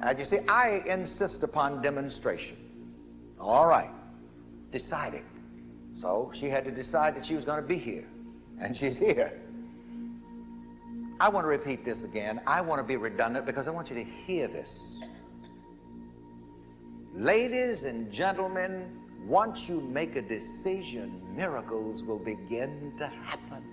And you see, I insist upon demonstration. All right, decided. So she had to decide that she was going to be here, and she's here. I want to repeat this again. I want to be redundant because I want you to hear this. Ladies and gentlemen, once you make a decision, miracles will begin to happen.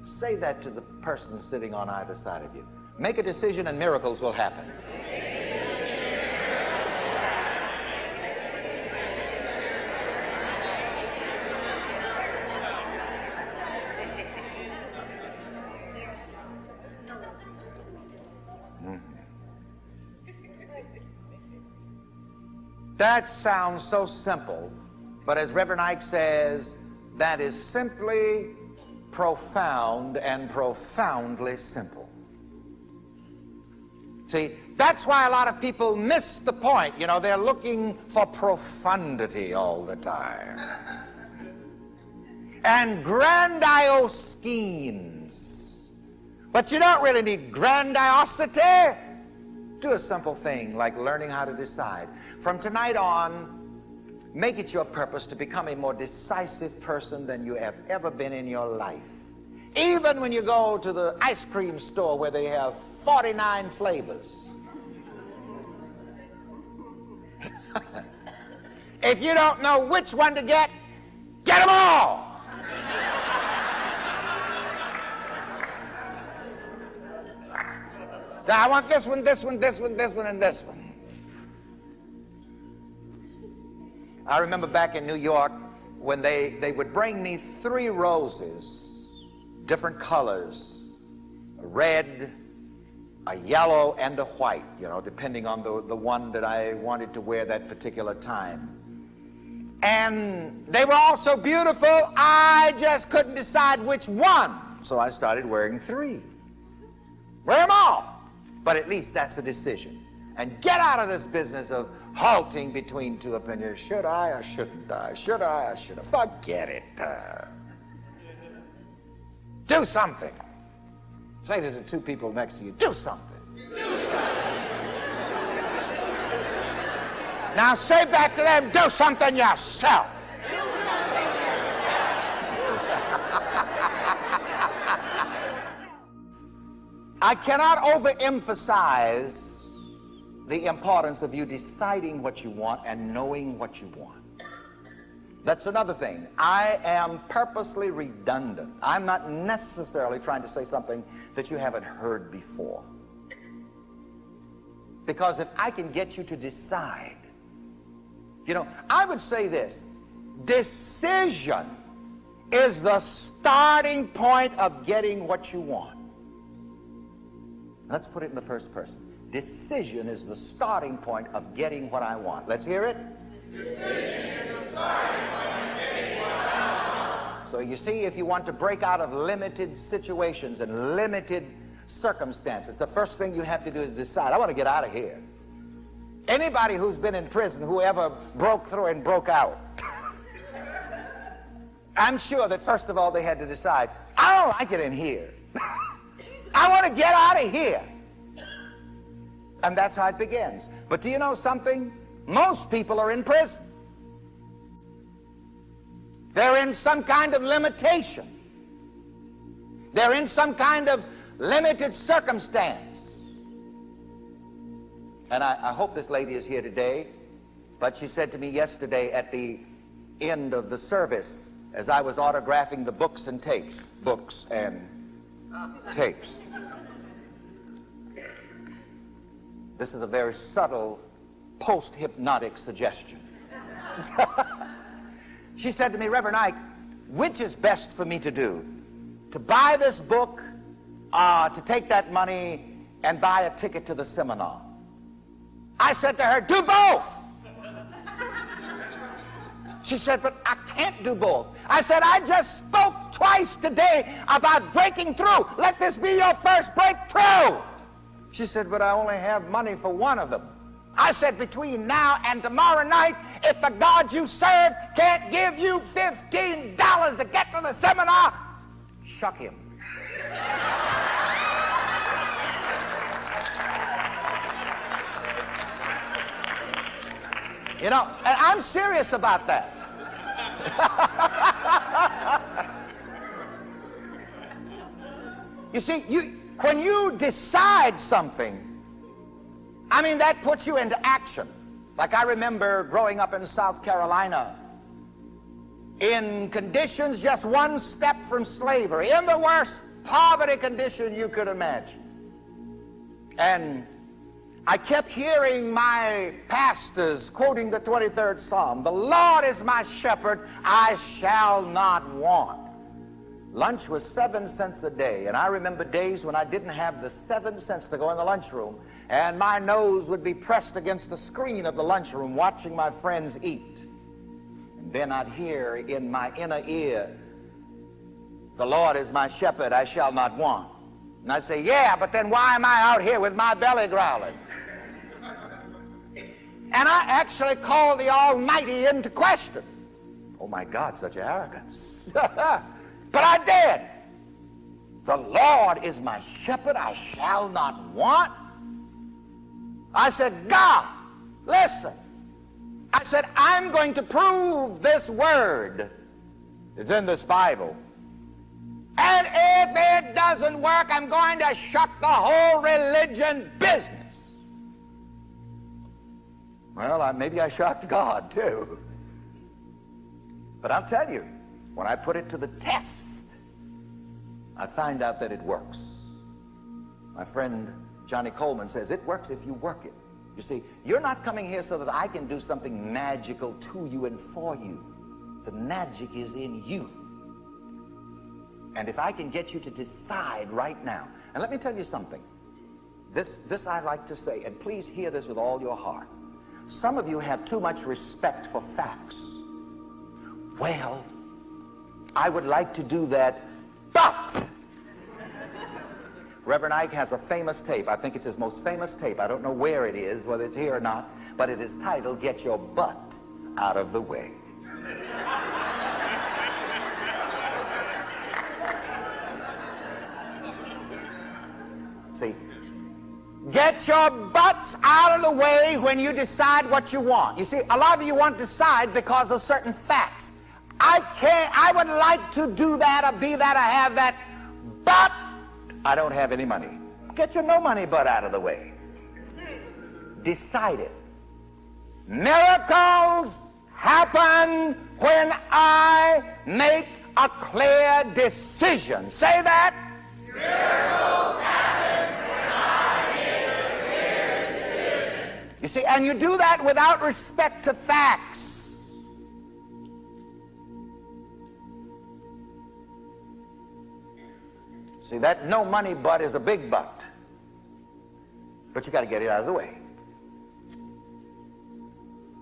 Say that to the person sitting on either side of you. Make a decision and miracles will happen. That sounds so simple, but as Reverend Ike says, that is simply profound and profoundly simple. See, that's why a lot of people miss the point. You know, they're looking for profundity all the time. And grandiose schemes. But you don't really need grandiosity. Do a simple thing like learning how to decide. From tonight on, make it your purpose to become a more decisive person than you have ever been in your life. Even when you go to the ice cream store where they have 49 flavors. If you don't know which one to get them all. Now, I want this one, this one, this one, this one, and this one. I remember back in New York when they would bring me 3 roses, different colors, a red, a yellow, and a white, you know, depending on the one that I wanted to wear that particular time. And they were all so beautiful, I just couldn't decide which one. So I started wearing 3. Wear them all. But at least that's a decision. And get out of this business of halting between 2 opinions. Should I or shouldn't I? Should I or shouldn't I? Forget it. Do something. Say to the 2 people next to you, do something. Do something. Now say back to them, do something yourself. Do something yourself. I cannot overemphasize the importance of you deciding what you want and knowing what you want. That's another thing. I am purposely redundant. I'm not necessarily trying to say something that you haven't heard before. Because if I can get you to decide, you know, I would say this: decision is the starting point of getting what you want. Let's put it in the first person. Decision is the starting point of getting what I want. Let's hear it. Decision is the starting point of getting what I want. So you see, if you want to break out of limited situations and limited circumstances, the first thing you have to do is decide, I want to get out of here. Anybody who's been in prison, who ever broke through and broke out, I'm sure that first of all they had to decide, I don't like it in here. I want to get out of here. And that's how it begins. But do you know something? Most people are in prison. They're in some kind of limitation. They're in some kind of limited circumstance. And I hope this lady is here today, but she said to me yesterday at the end of the service, as I was autographing the books and tapes, books and tapes. This is a very subtle post-hypnotic suggestion. She said to me, Reverend Ike, which is best for me to do? To buy this book, to take that money and buy a ticket to the seminar? I said to her, do both. She said, but I can't do both. I said, I just spoke twice today about breaking through. Let this be your first breakthrough. She said, but I only have money for one of them. I said, between now and tomorrow night, if the God you serve can't give you $15 to get to the seminar, shuck him. You know, and I'm serious about that. You see, when you decide something, I mean, that puts you into action. Like I remember growing up in South Carolina in conditions just one step from slavery, in the worst poverty condition you could imagine. And I kept hearing my pastors quoting the 23rd Psalm, "The Lord is my shepherd, I shall not want." Lunch was 7 cents a day, and I remember days when I didn't have the 7 cents to go in the lunchroom, and my nose would be pressed against the screen of the lunchroom watching my friends eat. And then I'd hear in my inner ear, "The Lord is my shepherd, I shall not want." And I'd say, "Yeah, but then why am I out here with my belly growling?" And I actually called the Almighty into question. Oh my God, such arrogance. But I did. "The Lord is my shepherd, I shall not want." I said, "God, listen." I said, "I'm going to prove this word. It's in this Bible. And if it doesn't work, I'm going to shut the whole religion business." Well, maybe I shocked God too. But I'll tell you, when I put it to the test, I find out that it works. My friend Johnny Coleman says, it works if you work it. You see, you're not coming here so that I can do something magical to you and for you. The magic is in you. And if I can get you to decide right now, and let me tell you something. This I like to say, and please hear this with all your heart. Some of you have too much respect for facts. Well, I would like to do that, but Reverend Ike has a famous tape. I think it's his most famous tape. I don't know where it is, whether it's here or not, but it is titled, "Get Your Butt Out of the Way." See, get your butts out of the way when you decide what you want. You see, a lot of you want to decide because of certain facts. I would like to do that or be that or have that, but I don't have any money. Get your no money butt out of the way. Decide it. Miracles happen when I make a clear decision. Say that. Miracles happen when I make a clear decision. You see, and you do that without respect to facts. See, that no money butt is a big butt. But you got to get it out of the way.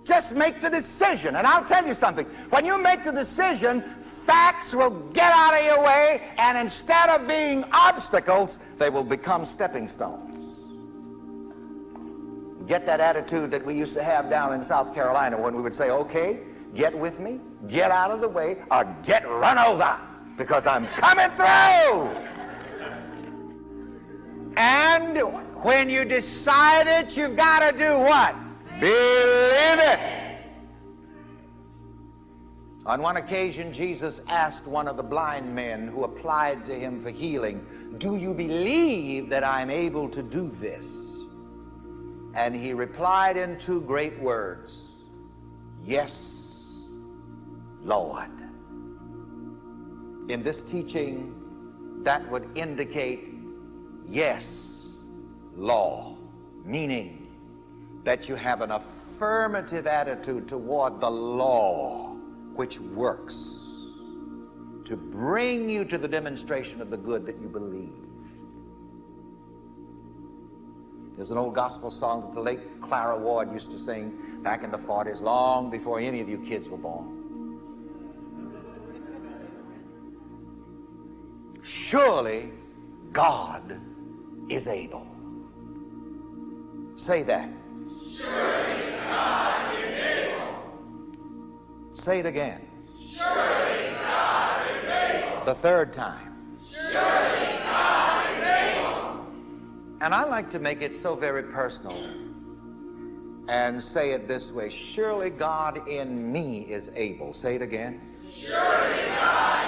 Just make the decision. And I'll tell you something. When you make the decision, facts will get out of your way, and instead of being obstacles, they will become stepping stones. Get that attitude that we used to have down in South Carolina when we would say, "Okay, get with me, get out of the way, or get run over, because I'm coming through." And when you decide it, you've got to do what? Believe it. On one occasion, Jesus asked one of the blind men who applied to him for healing, "Do you believe that I'm able to do this?" And he replied in 2 great words, "Yes, Lord." In this teaching, that would indicate yes, law, meaning that you have an affirmative attitude toward the law which works to bring you to the demonstration of the good that you believe. There's an old gospel song that the late Clara Ward used to sing back in the 40s, long before any of you kids were born. Surely God is able. Say that. Sure. Say it again. Surely God is able. The third time. Surely God is able. And I like to make it so very personal and say it this way. Surely God in me is able. Say it again. Surely God